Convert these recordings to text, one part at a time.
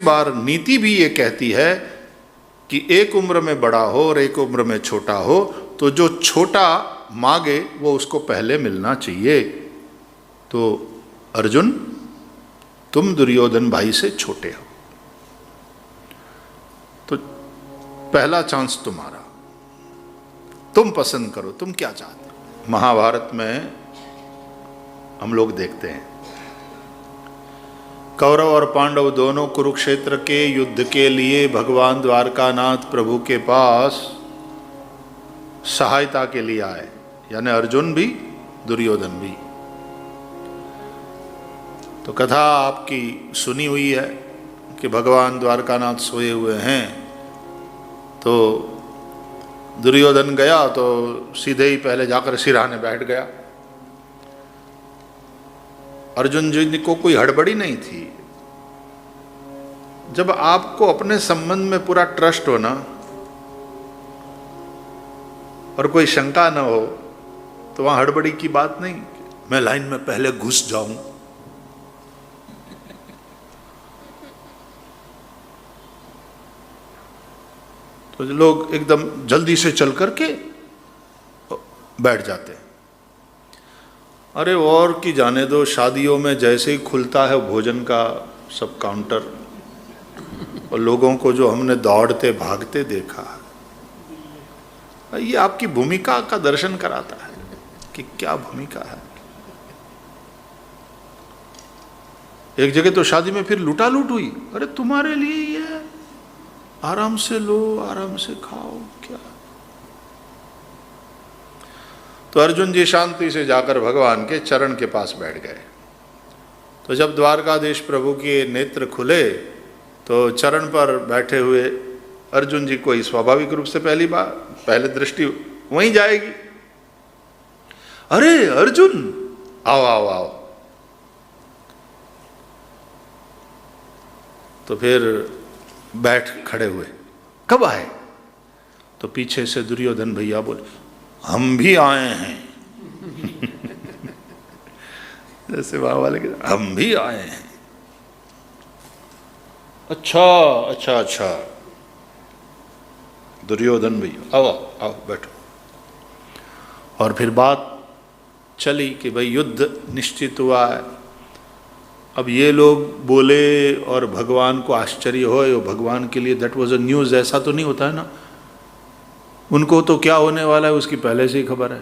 बार नीति भी ये कहती है कि एक उम्र में बड़ा हो और एक उम्र में छोटा हो, तो जो छोटा मांगे वो उसको पहले मिलना चाहिए। तो अर्जुन, तुम दुर्योधन भाई से छोटे हो, तो पहला चांस तुम्हारा, तुम पसंद करो, तुम क्या चाहते हो। महाभारत में हम लोग देखते हैं कौरव और पांडव दोनों कुरुक्षेत्र के युद्ध के लिए भगवान द्वारकानाथ प्रभु के पास सहायता के लिए आए, यानी अर्जुन भी दुर्योधन भी। तो कथा आपकी सुनी हुई है कि भगवान द्वारकानाथ सोए हुए हैं, तो दुर्योधन गया तो सीधे ही पहले जाकर सिरहाने बैठ गया। अर्जुन जी को कोई हड़बड़ी नहीं थी। जब आपको अपने संबंध में पूरा ट्रस्ट हो ना और कोई शंका ना हो, तो वहां हड़बड़ी की बात नहीं, मैं लाइन में पहले घुस जाऊं। तो लोग एकदम जल्दी से चल करके बैठ जाते हैं। अरे और की जाने दो, शादियों में जैसे ही खुलता है भोजन का सब काउंटर, और लोगों को जो हमने दौड़ते भागते देखा, ये आपकी भूमिका का दर्शन कराता है कि क्या भूमिका है। एक जगह तो शादी में फिर लूटालूट हुई, अरे तुम्हारे लिए ये है, आराम से लो, आराम से खाओ, क्या। तो अर्जुन जी शांति से जाकर भगवान के चरण के पास बैठ गए। तो जब द्वारकाधीश प्रभु के नेत्र खुले तो चरण पर बैठे हुए अर्जुन जी को ही स्वाभाविक रूप से पहले दृष्टि वहीं जाएगी। अरे अर्जुन, आओ आओ आओ। तो फिर बैठ खड़े हुए, कब आए? तो पीछे से दुर्योधन भैया बोले, हम भी आए हैं। जैसे वहां वाले के, हम भी आए हैं। अच्छा अच्छा अच्छा, दुर्योधन भैया आओ आओ बैठो। और फिर बात चली कि भाई युद्ध निश्चित हुआ है। अब ये लोग बोले और भगवान को आश्चर्य हो, भगवान के लिए दैट वाज अ न्यूज, ऐसा तो नहीं होता है ना। उनको तो क्या होने वाला है उसकी पहले से ही खबर है।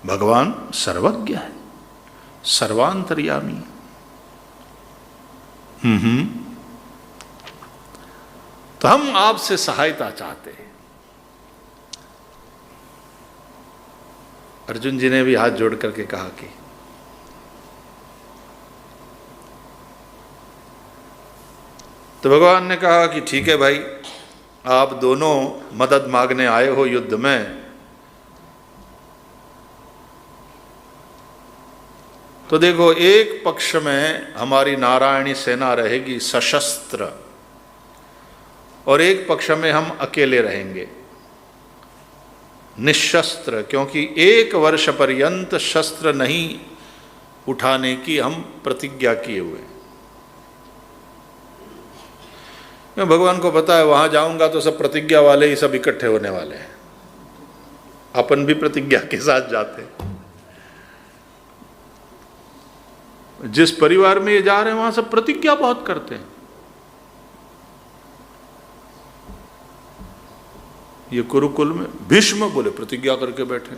भगवान सर्वज्ञ है, सर्वांतर्यामी। तो हम आपसे सहायता चाहते हैं। अर्जुन जी ने भी हाथ जोड़ करके कहा कि तो भगवान ने कहा कि ठीक है भाई, आप दोनों मदद मांगने आए हो युद्ध में, तो देखो एक पक्ष में हमारी नारायणी सेना रहेगी सशस्त्र, और एक पक्ष में हम अकेले रहेंगे निशस्त्र, क्योंकि 1 वर्ष पर्यंत शस्त्र नहीं उठाने की हम प्रतिज्ञा किए हुए। भगवान को पता है वहां जाऊंगा तो सब प्रतिज्ञा वाले ही सब इकट्ठे होने वाले हैं, अपन भी प्रतिज्ञा के साथ जाते हैं। जिस परिवार में ये जा रहे हैं वहां सब प्रतिज्ञा बहुत करते हैं। ये कुरुकुल में भीष्म बोले प्रतिज्ञा करके बैठे,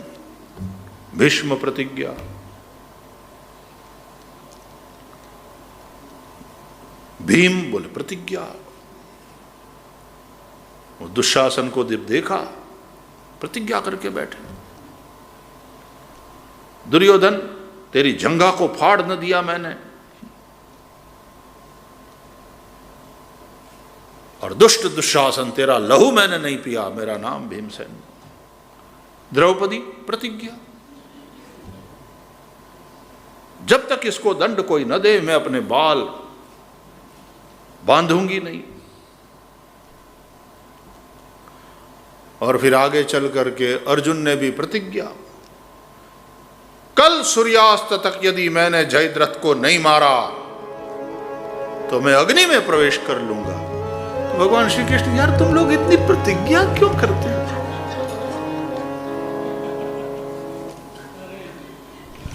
भीष्म प्रतिज्ञा। भीम बोले प्रतिज्ञा। वो दुशासन को देखा, प्रतिज्ञा करके बैठे। दुर्योधन, तेरी जंघा को फाड़ न दिया मैंने, और दुष्ट दुशासन, तेरा लहू मैंने नहीं पिया, मेरा नाम भीमसेन। द्रौपदी प्रतिज्ञा, जब तक इसको दंड कोई न दे मैं अपने बाल बांधूंगी नहीं। और फिर आगे चल करके अर्जुन ने भी प्रतिज्ञा, कल सूर्यास्त तक यदि मैंने जयद्रथ को नहीं मारा तो मैं अग्नि में प्रवेश कर लूंगा। तो भगवान श्री कृष्ण, यार तुम लोग इतनी प्रतिज्ञा क्यों करते हैं?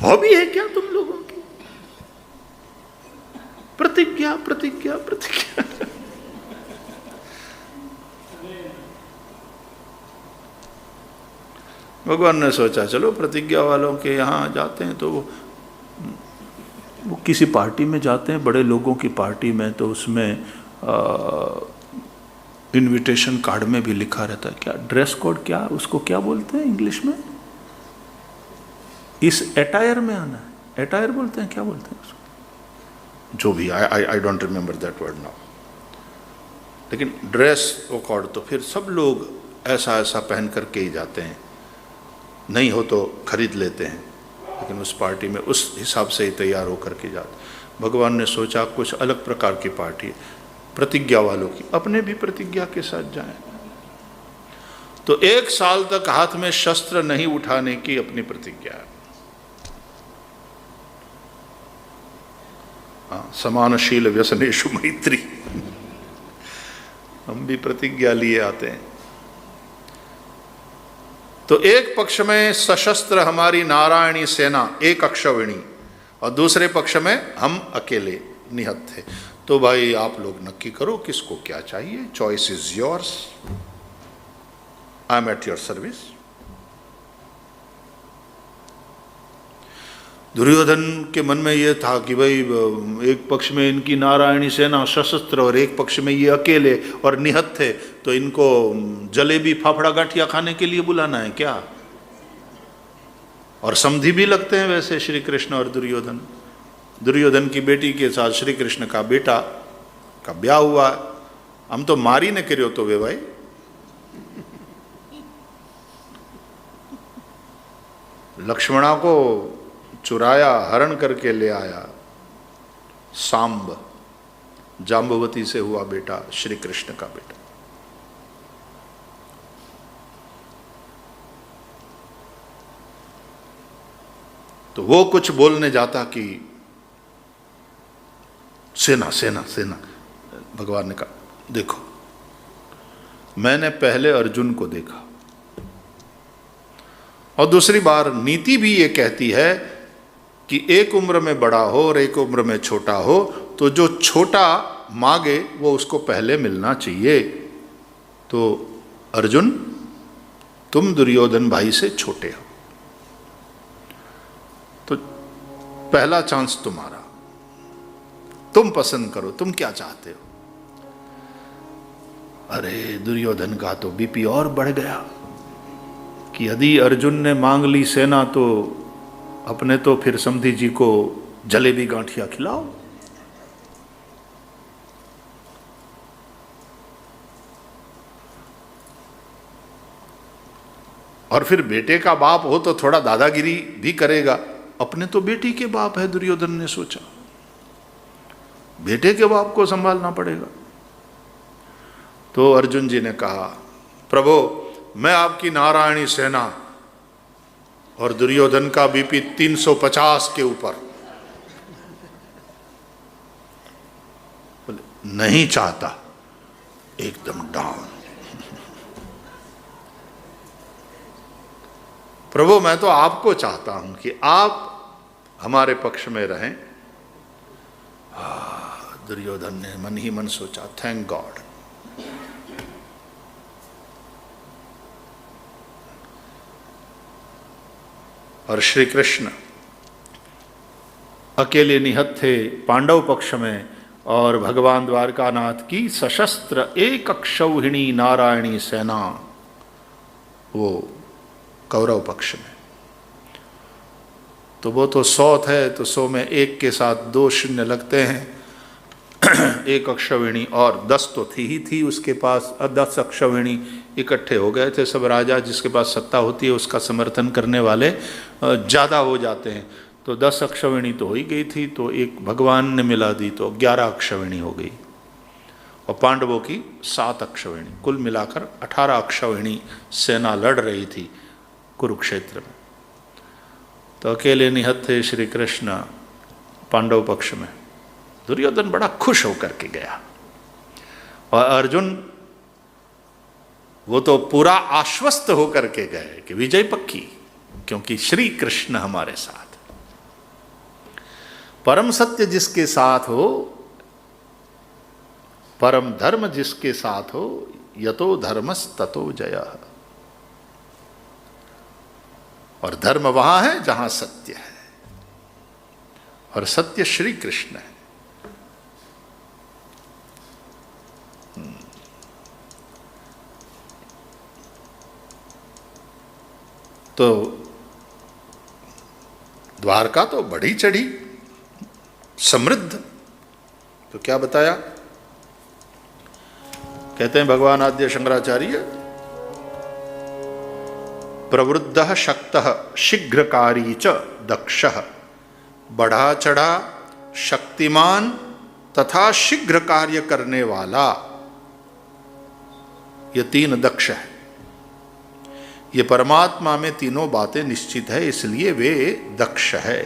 हॉबी है क्या तुम लोगों की? प्रतिज्ञा प्रतिज्ञा प्रतिज्ञा। भगवान ने सोचा चलो प्रतिज्ञा वालों के यहाँ जाते हैं, तो वो किसी पार्टी में जाते हैं, बड़े लोगों की पार्टी में, तो उसमें इनविटेशन कार्ड में भी लिखा रहता है, क्या ड्रेस कोड, क्या उसको क्या बोलते हैं इंग्लिश में, इस एटायर में आना है, एटायर बोलते हैं, क्या बोलते हैं उसको, जो भी, I don't remember that word now, लेकिन ड्रेस कोड, तो फिर सब लोग ऐसा ऐसा पहन करके ही जाते हैं, नहीं हो तो खरीद लेते हैं, लेकिन उस पार्टी में उस हिसाब से ही तैयार होकर के जाते। भगवान ने सोचा कुछ अलग प्रकार की पार्टी, प्रतिज्ञा वालों की, अपने भी प्रतिज्ञा के साथ जाएं। तो 1 साल तक हाथ में शस्त्र नहीं उठाने की अपनी प्रतिज्ञा है। समानशील व्यसनेषु मैत्री, हम भी प्रतिज्ञा लिए आते हैं। तो एक पक्ष में सशस्त्र हमारी नारायणी सेना, एक अक्षौहिणी, और दूसरे पक्ष में हम अकेले निहत थे। तो भाई आप लोग नक्की करो किसको क्या चाहिए, choice is yours, I am at your service. Duryodhan के मन में यह था कि भाई एक पक्ष में इनकी नारायणी सेना सशस्त्र और एक पक्ष में ये अकेले और निहत थे, तो इनको जलेबी फाफड़ा गांठिया खाने के लिए बुलाना है क्या? और समधी भी लगते हैं वैसे श्री कृष्ण और दुर्योधन। दुर्योधन की बेटी के साथ श्री कृष्ण का बेटा का ब्याह हुआ, हम तो मारी ने करियो तो वे भाई। लक्ष्मणा को चुराया, हरण करके ले आया सांब, जाम्बवती से हुआ बेटा, श्री कृष्ण का बेटा। तो वो कुछ बोलने जाता कि सेना सेना सेना, भगवान ने कहा देखो मैंने पहले अर्जुन को देखा, और दूसरी बार नीति भी ये कहती है कि एक उम्र में बड़ा हो और एक उम्र में छोटा हो, तो जो छोटा मांगे वो उसको पहले मिलना चाहिए। तो अर्जुन तुम दुर्योधन भाई से छोटे हो, तो पहला चांस तुम्हारा, तुम पसंद करो, तुम क्या चाहते हो। अरे दुर्योधन का तो बीपी और बढ़ गया कि यदि अर्जुन ने मांग ली सेना तो अपने तो फिर समधी जी को जलेबी गांठिया खिलाओ। और फिर बेटे का बाप हो तो थोड़ा दादागिरी भी करेगा, अपने तो बेटी के बाप है। दुर्योधन ने सोचा बेटे के बाप को संभालना पड़ेगा। तो अर्जुन जी ने कहा प्रभु मैं आपकी नारायणी सेना और दुर्योधन का बीपी 350 के ऊपर, नहीं चाहता, एकदम डाउन। प्रभु मैं तो आपको चाहता हूं कि आप हमारे पक्ष में रहें। दुर्योधन ने मन ही मन सोचा थैंक गॉड। और श्री कृष्ण अकेले निहत थे पांडव पक्ष में, और भगवान द्वारकानाथ की सशस्त्र एक अक्षौहिणी नारायणी सेना वो कौरव पक्ष में। तो वो तो 100 थे, तो 100 में 1 के साथ 2 शून्य लगते हैं। एक अक्षौहिणी, और 10 तो थी ही थी उसके पास, 10 अक्षौहिणी इकट्ठे हो गए थे। सब राजा जिसके पास सत्ता होती है उसका समर्थन करने वाले ज़्यादा हो जाते हैं। तो 10 अक्षौहिणी तो हो ही गई थी, तो एक भगवान ने मिला दी तो 11 अक्षौहिणी हो गई, और पांडवों की 7 अक्षौहिणी, कुल मिलाकर 18 अक्षौहिणी सेना लड़ रही थी कुरुक्षेत्र में। तो अकेले निहत थे श्री कृष्ण पांडव पक्ष में, दुर्योधन बड़ा खुश होकर के गया और अर्जुन वो तो पूरा आश्वस्त होकर के गए कि विजय पक्की, क्योंकि श्री कृष्ण हमारे साथ। परम सत्य जिसके साथ हो, परम धर्म जिसके साथ हो, यतो धर्मस् ततो जयः। और धर्म वहां है जहां सत्य है, और सत्य श्री कृष्ण है। तो द्वारका तो बढ़ी चढ़ी समृद्ध। तो क्या बताया, कहते हैं भगवान आद्य शंकराचार्य, प्रवृद्धः शक्तः शीघ्रकारी च दक्षः, बढ़ा चढ़ा शक्तिमान तथा शीघ्र कार्य करने वाला, ये तीन दक्ष है। ये परमात्मा में तीनों बातें निश्चित है, इसलिए वे दक्ष है।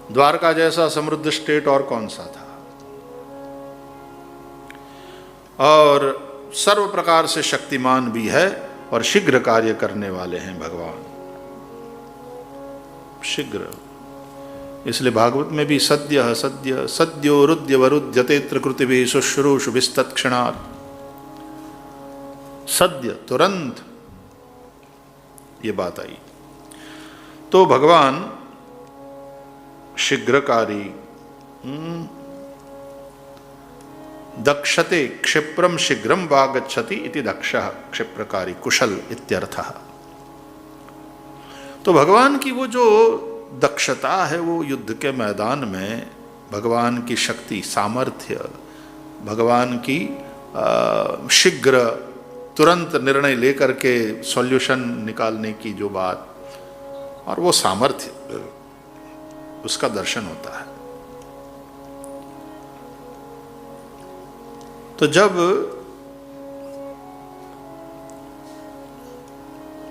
द्वारका जैसा समृद्ध स्टेट और कौन सा था, और सर्व प्रकार से शक्तिमान भी है और शीघ्र कार्य करने वाले हैं भगवान। शीघ्र, इसलिए भागवत में भी सद्य सद्य सद्यो रुद्य वरुध्यतेत्र कृतिभिः शुश्रूषु विस्तत्क्षणात्, सद्य तुरंत, ये बात आई। तो भगवान शीघ्रकारी, दक्षते क्षिप्रम शीघ्रम वा गच्छति इति दक्षः, क्षिप्रकारी कुशल इत्यर्थः। तो भगवान की वो जो दक्षता है, वो युद्ध के मैदान में भगवान की शक्ति, सामर्थ्य, भगवान की शीघ्र तुरंत निर्णय लेकर के सॉल्यूशन निकालने की जो बात, और वो सामर्थ्य, उसका दर्शन होता है। तो जब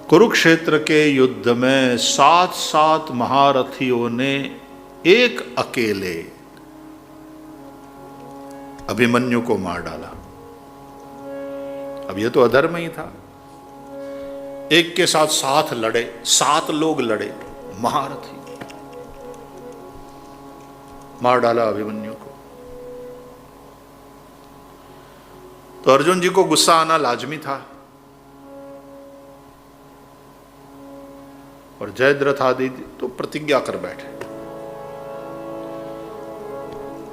कुरुक्षेत्र के युद्ध में 7 महारथियों ने एक अकेले अभिमन्यु को मार डाला, अब ये तो अधर्म ही था। एक के साथ 7 लड़े, 7 लोग लड़े, महारथी, मार डाला अभिमन्यु को। तो अर्जुन जी को गुस्सा आना लाजमी था, और जयद्रथ आदि तो प्रतिज्ञा कर बैठे,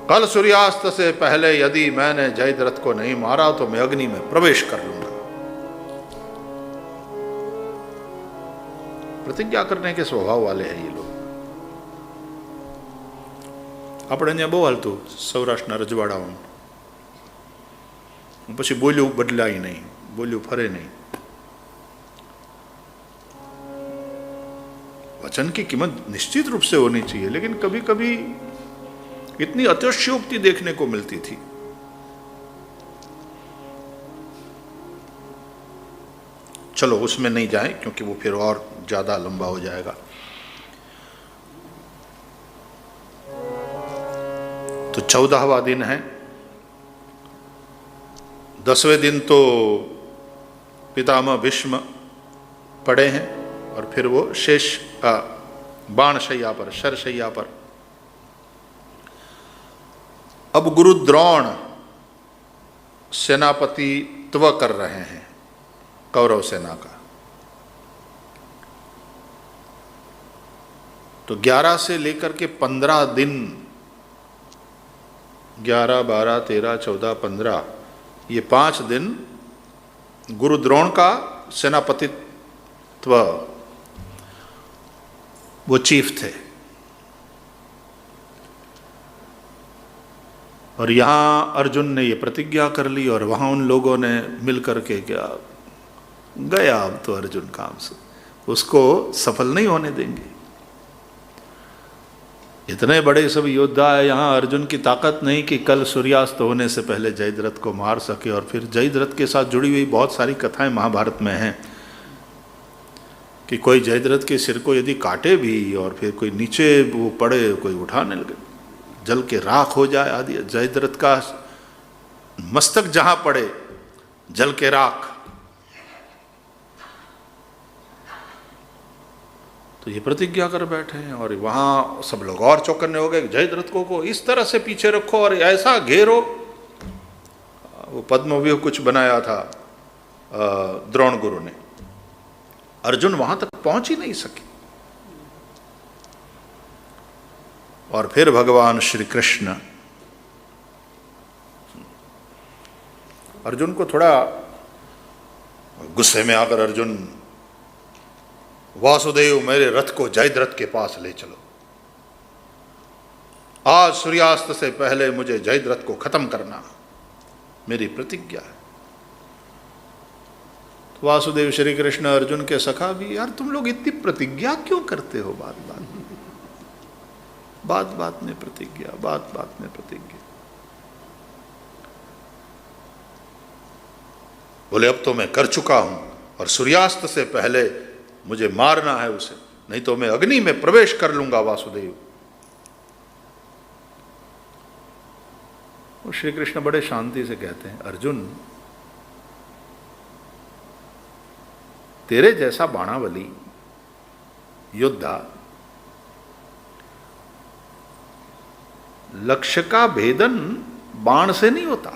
कल सूर्यास्त से पहले यदि मैंने जयद्रथ को नहीं मारा तो मैं अग्नि में प्रवेश कर लूंगा। प्रतिज्ञा करने के स्वभाव वाले हैं ये लोग। આપણે અહીંયા બહુ હાલતું સૌરાષ્ટ્રના રજવાડાઓમાં, પછી બોલ્યું બદલાય નહીં, બોલ્યું ફરે નહીં। वचन की कीमत निश्चित रूप से होनी चाहिए, लेकिन कभी कभी इतनी अतिशयोक्ति देखने को मिलती थी। चलो उसमें नहीं जाएं, क्योंकि वो फिर और ज्यादा लंबा हो जाएगा। तो 14वां दिन है। 10वें दिन तो पितामह भीष्म पड़े हैं, और फिर वो शेष बाणशैया पर, शरशैया पर। अब गुरु द्रोण सेनापतित्व कर रहे हैं कौरव सेना का। तो 11 से लेकर के 15 दिन, 11, 12, 13, 14, 15, ये 5 दिन गुरु द्रोण का सेनापतित्व, वो चीफ थे। और यहाँ अर्जुन ने ये प्रतिज्ञा कर ली, और वहाँ उन लोगों ने मिल करके क्या गया, अब तो अर्जुन काम से उसको सफल नहीं होने देंगे। इतने बड़े सब योद्धा है, यहाँ अर्जुन की ताकत नहीं कि कल सूर्यास्त होने से पहले जयद्रथ को मार सके। और फिर जयद्रथ के साथ जुड़ी हुई बहुत सारी कथाएं महाभारत में हैं। कि कोई जयद्रथ के सिर को यदि काटे भी और फिर कोई नीचे वो पड़े, कोई उठाने लगे, जल के राख हो जाए आदि। जयद्रथ का मस्तक जहां पड़े जल के राख। तो ये प्रतिज्ञा कर बैठे हैं और वहां सब लोग और चौकन्ने हो गए। जयद्रथ को इस तरह से पीछे रखो और ऐसा घेरो। वो पद्मव्यूह कुछ बनाया था द्रोण गुरु ने, अर्जुन वहां तक पहुंच ही नहीं सके। और फिर भगवान श्री कृष्ण अर्जुन को थोड़ा गुस्से में आकर, अर्जुन वासुदेव मेरे रथ को जयद्रथ के पास ले चलो, आज सूर्यास्त से पहले मुझे जयद्रथ को खत्म करना, मेरी प्रतिज्ञा है। तो वासुदेव श्री कृष्ण अर्जुन के सखा भी, यार तुम लोग इतनी प्रतिज्ञा क्यों करते हो? बात बात में प्रतिज्ञा, बात बात में प्रतिज्ञा। बोले अब तो मैं कर चुका हूं और सूर्यास्त से पहले मुझे मारना है उसे, नहीं तो मैं अग्नि में प्रवेश कर लूंगा वासुदेव। और श्री कृष्ण बड़े शांति से कहते हैं, अर्जुन तेरे जैसा बाणावली योद्धा लक्ष्य का भेदन बाण से नहीं होता,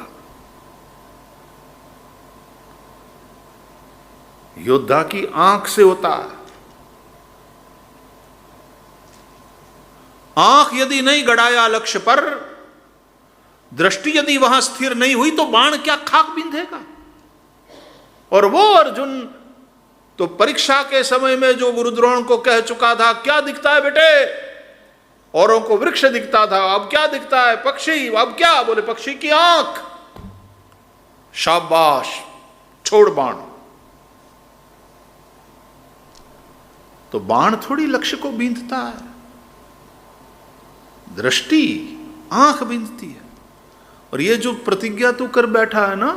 योद्धा की आंख से होता है। आंख यदि नहीं गड़ाया लक्ष्य पर, दृष्टि यदि वहां स्थिर नहीं हुई, तो बाण क्या खाक बिंधेगा। और वो अर्जुन तो परीक्षा के समय में जो गुरु द्रोण को कह चुका था, क्या दिखता है बेटे? औरों को वृक्ष दिखता था, अब क्या दिखता है? पक्षी। अब क्या? बोले पक्षी की आंख। शाबाश, छोड़ बाण। तो बाण थोड़ी लक्ष्य को बींधता है, दृष्टि, आंख बींधती है। और ये जो प्रतिज्ञा तू कर बैठा है ना,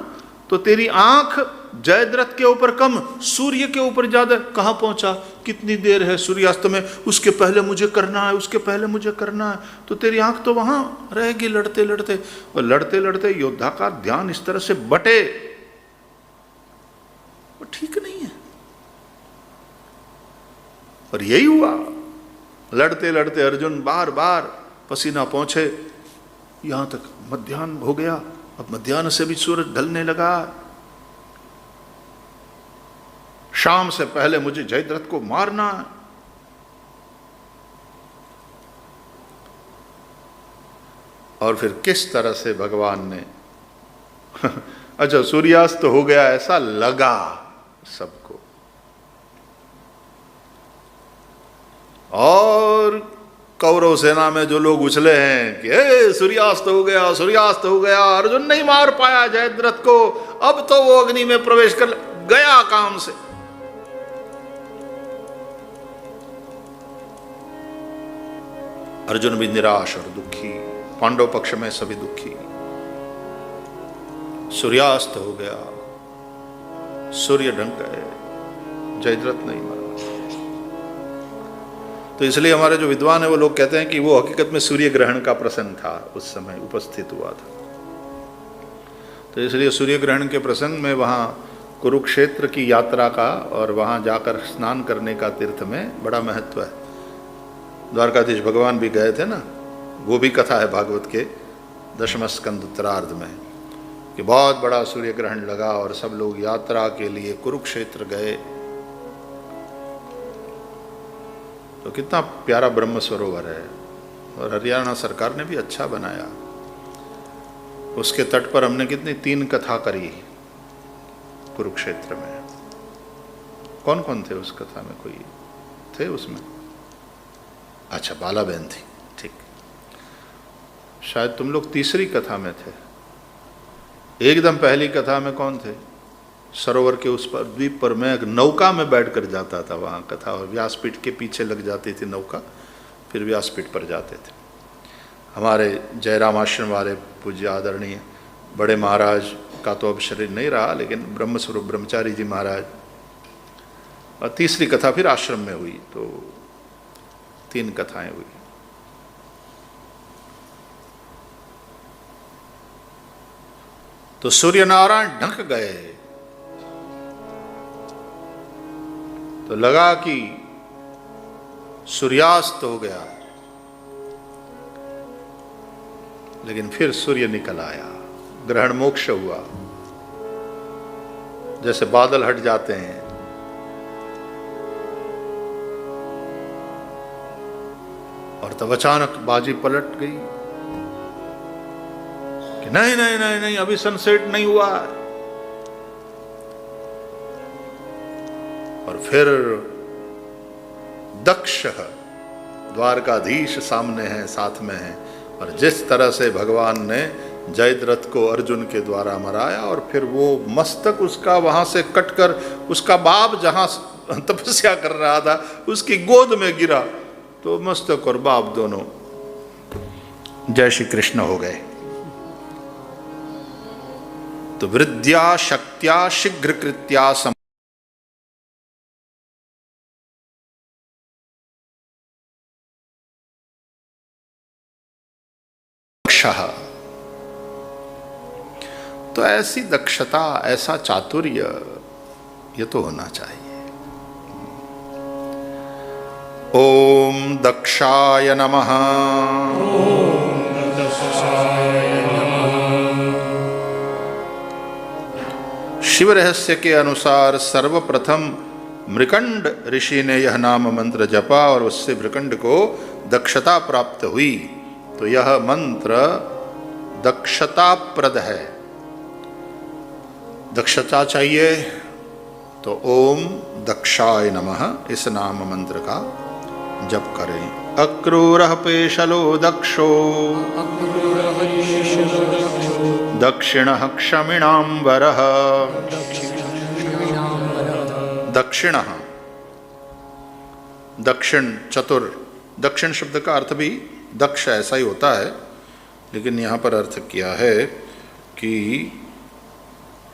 तो तेरी आंख जयद्रथ के ऊपर कम, सूर्य के ऊपर ज्यादा। कहां पहुंचा? कितनी देर है सूर्यास्त में, उसके पहले मुझे करना है, उसके पहले मुझे करना है। तो तेरी आंख तो वहां रहेगी लड़ते लड़ते। और लड़ते लड़ते योद्धा का ध्यान इस तरह से बटे, वो ठीक नहीं है। और यही हुआ, लड़ते लड़ते अर्जुन बार बार पसीना पहुंचे, यहां तक मध्याह्न हो गया। अब मध्याह्न से भी सूरज ढलने लगा। शाम से पहले मुझे जयद्रथ को मारना है। और फिर किस तरह से भगवान ने अच्छा सूर्यास्त हो गया ऐसा लगा सबको, और कौरव सेना में जो लोग उछले हैं कि सूर्यास्त हो गया, सूर्यास्त हो गया, अर्जुन नहीं मार पाया जयद्रथ को, अब तो वो अग्नि में प्रवेश कर गया काम से। अर्जुन भी निराश और दुखी, पांडव पक्ष में सभी दुखी। सूर्यास्त हो गया, सूर्य ढंक गए, जयद्रथ नहीं मरा। तो इसलिए हमारे जो विद्वान है वो लोग कहते हैं कि वो हकीकत में सूर्य ग्रहण का प्रसंग था, उस समय उपस्थित हुआ था। तो इसलिए सूर्य ग्रहण के प्रसंग में वहाँ कुरुक्षेत्र की यात्रा का और वहाँ जाकर स्नान करने का तीर्थ में बड़ा महत्व है। द्वारकाधीश भगवान भी गए थे ना, वो भी कथा है भागवत के 10वें स्कंद उत्तरार्ध में, कि बहुत बड़ा सूर्य ग्रहण लगा और सब लोग यात्रा के लिए कुरुक्षेत्र गए। तो कितना प्यारा ब्रह्म सरोवर है, और हरियाणा सरकार ने भी अच्छा बनाया। उसके तट पर हमने कितनी 3 कथा करी कुरुक्षेत्र में। कौन कौन थे उस कथा में? कोई थे उसमें? अच्छा, बाला बहन थी, ठीक। शायद तुम लोग तीसरी कथा में थे। एकदम पहली कथा में कौन थे? सरोवर के उस पर द्वीप पर मैं एक नौका में बैठकर जाता था वहाँ कथा, और व्यासपीठ के पीछे लग जाती थी नौका, फिर व्यासपीठ पर जाते थे। हमारे जयराम आश्रम वाले पूज्य आदरणीय बड़े महाराज का तो अब शरीर नहीं रहा, लेकिन ब्रह्मस्वरूप ब्रह्मचारी जी महाराज और तीसरी कथा फिर आश्रम में हुई, तो 3 कथाएं हुई। तो सूर्य नारायण ढक गए, तो लगा कि सूर्यास्त हो गया, लेकिन फिर सूर्य निकल आया, ग्रहण मोक्ष हुआ। जैसे बादल हट जाते हैं, और तब अचानक बाजी पलट गई कि नहीं नहीं नहीं नहीं, अभी सनसेट नहीं हुआ है। और फिर दक्ष द्वारकाधीश सामने है, साथ में है, और जिस तरह से भगवान ने जयद्रथ को अर्जुन के द्वारा मराया, और फिर वो मस्तक उसका वहां से कटकर उसका बाप जहां तपस्या कर रहा था उसकी गोद में गिरा, तो मस्तक और बाप दोनों जय श्री कृष्ण हो गए। तो वृद्ध्या शक्त्या शीघ्र कृत्या सम तो ऐसी दक्षता, ऐसा चातुर्य, ये तो होना चाहिए। ओम दक्षाय नमः। शिव रहस्य के अनुसार सर्वप्रथम मृकंड ऋषि ने यह नाम मंत्र जपा, और उससे मृकंड को दक्षता प्राप्त हुई। तो यह मंत्र दक्षताप्रद है। दक्षता चाहिए तो ओम दक्षाय नमः इस नाम मंत्र का जप करें। अक्रूरः पेशलो दक्षो दक्षिणः क्षमिणाम्बरः। दक्षिणः, दक्षिण, चतुर। दक्षिण शब्द का अर्थ भी दक्ष ऐसा ही होता है, लेकिन यहाँ पर अर्थ किया है कि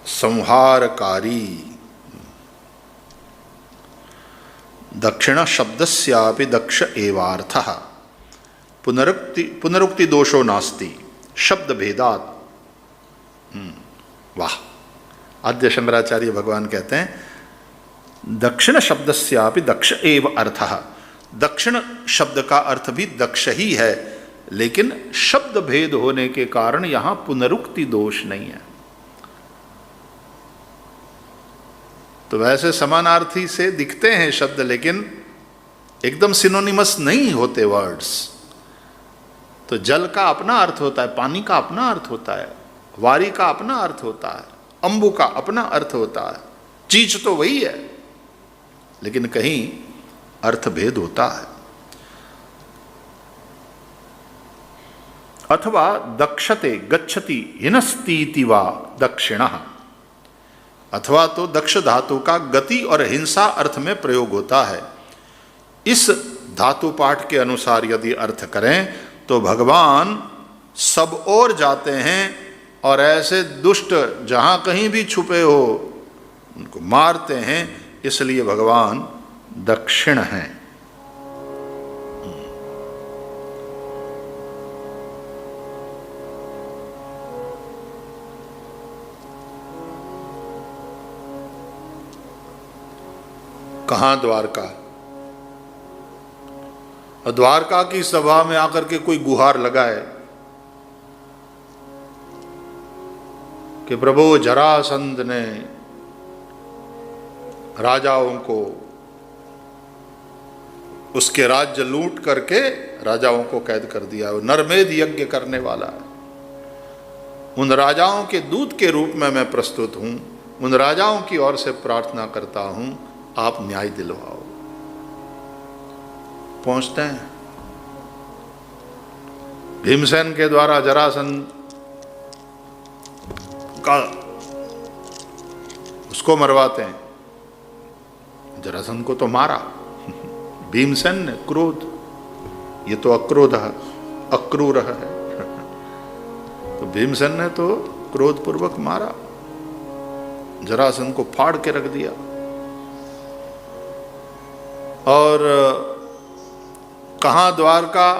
संहारकारी। दक्षिण शब्दस्यापि दक्ष एवार्थः। पुनरुक्ति दोषो नास्ति शब्द भेदात। वाह, आद्य शंकराचार्य भगवान कहते हैं दक्षिण शब्दस्यापि दक्ष एव अर्थः। दक्षिण शब्द का अर्थ भी दक्ष ही है, लेकिन शब्द भेद होने के कारण यहां पुनरुक्ति दोष नहीं है। तो वैसे समानार्थी से दिखते हैं शब्द, लेकिन एकदम सिनोनिमस नहीं होते वर्ड्स। तो जल का अपना अर्थ होता है, पानी का अपना अर्थ होता है, वारी का अपना अर्थ होता है, अंबु का अपना अर्थ होता है। चीज तो वही है, लेकिन कहीं अर्थ भेद होता है। अथवा दक्षते गच्छति हिनस्तीति वा दक्षिणः। अथवा तो दक्ष धातु का गति और हिंसा अर्थ में प्रयोग होता है। इस धातु पाठ के अनुसार यदि अर्थ करें तो भगवान सब ओर जाते हैं, और ऐसे दुष्ट जहां कहीं भी छुपे हो उनको मारते हैं, इसलिए भगवान दक्षिण हैं। कहाँ? द्वारका। और द्वारका की सभा में आकर के कोई गुहार लगाए कि प्रभु जरासंध ने राजाओं को उसके राज्य लूट करके राजाओं को कैद कर दिया, वो नरमेध यज्ञ करने वाला है। उन राजाओं के दूत के रूप में मैं प्रस्तुत हूं, उन राजाओं की ओर से प्रार्थना करता हूं, आप न्याय दिलवाओ। पहुंचते हैं, भीमसेन के द्वारा जरासंध का उसको मरवाते हैं। जरासंध को तो मारा भीमसेन ने, क्रोध, ये तो अक्रोध है, अक्रूर है। तो भीमसेन ने तो क्रोध पूर्वक मारा, जरासंध को फाड़ के रख दिया। और कहाँ द्वारका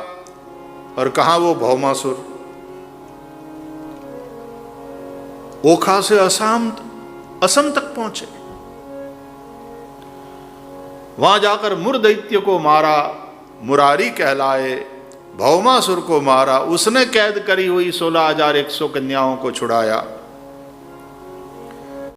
और कहाँ वो भौमासुर। ओखा से असम तक पहुंचे, वहां जाकर मुर दैत्य को मारा, मुरारी कहलाए, भौमासुर को मारा, उसने कैद करी हुई 16,100 कन्याओं को छुड़ाया।